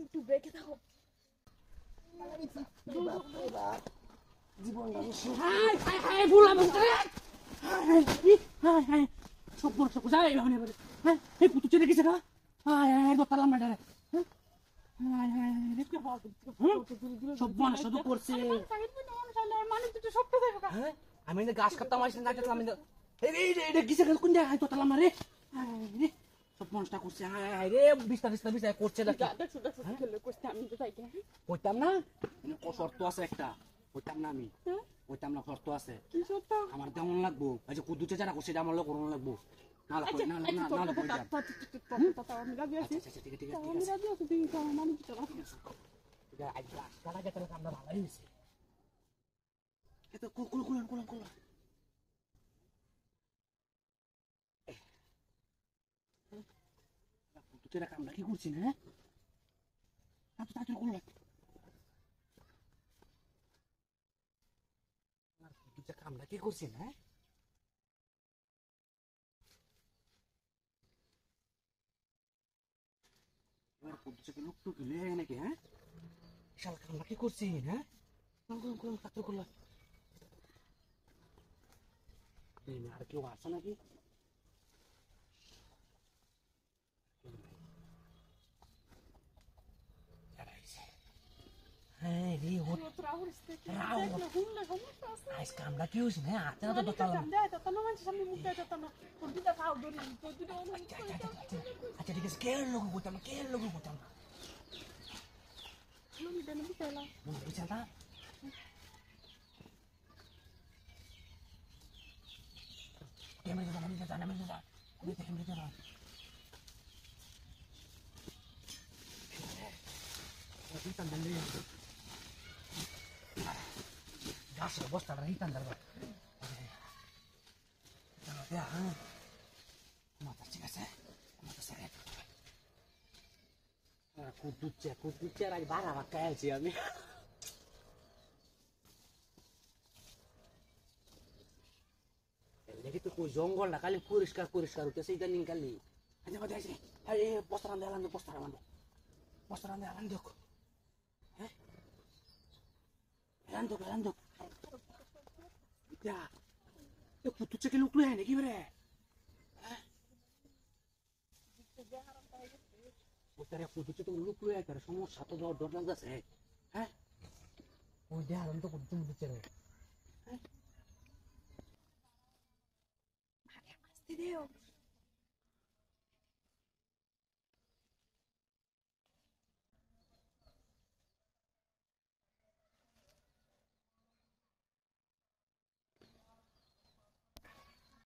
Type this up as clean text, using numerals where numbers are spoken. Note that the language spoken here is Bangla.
একটু ব্রেকে থাকো জীবন হাই হাই হাই বললাম হাই হাই হাই সব বড় সব যাই এখানে বলে হ্যাঁ এই পুতু চলে গেছে না হাই হাই দতালাম না রে হাই হাই রেখে পাও সব বড় শুধু করছে হ্যাঁ আমি না গাছ কাটতাম আসলে না কাটলাম আমি এই এটা গিছে কোন জায়গায় দতালাম না রে রে সব মনটা করছে হাই হাই রে বিস্তার বিস্তার বিস্তার করছে না দেখো খেলে করতে আমি তো তাই কইতাম না শর্ত আছে একটা কইতাম না আমি কইতাম না শর্ত আছে কি শর্ত আমার কেমন লাগবো এই যে কুদুতে যারা করছে আমার লোক করুন লাগবো না লাগবে না না না লাগবে আমি রাজি আছি ঠিক আছে আমি রাজি আছি তুই তো মানে কি চলা ঠিক আছে আজ কাটা গেছে আমরা ভালোই হইছে এত কুল তুই কামটা কি করছিস হ্যাঁ তাড়াতাড়ি করল তুই কামটা কি করছিস হ্যাঁ এবার কুদুচকে লোক টুক লে নাকি হ্যাঁ শাল কামটা কি করছিস হ্যাঁ কোন তাড়াতাড়ি করল আর কেউ আছে নাকি হ্যাঁ রে ও আজ কামটা কি হইছে না হাতে না তো দতালাম আচ্ছা ঠিক আছে কে লোক করতাম মনে বিচারটা গাছের বস্তাটা হিতান দাঁড়া মাথা ঠিক আছে কুদুচ্ছে আর আজ বাড়া বাক্কা আছি আমি দেখি তো কই জঙ্গলটা খালি পরিষ্কার হইতেছে ইদানিং খালি বস্তা রান্ধে আলান দেখ হ্যাঁ রান্ধ পুতু চেকে লুক লয় নাকি বেরে পুতুছে তো লুক লয় তার সমস্যা তো ডর লাগতেছে হ্যাঁ ওই দেহারাম তো করতে দিচ্ছে রে হ্যাঁ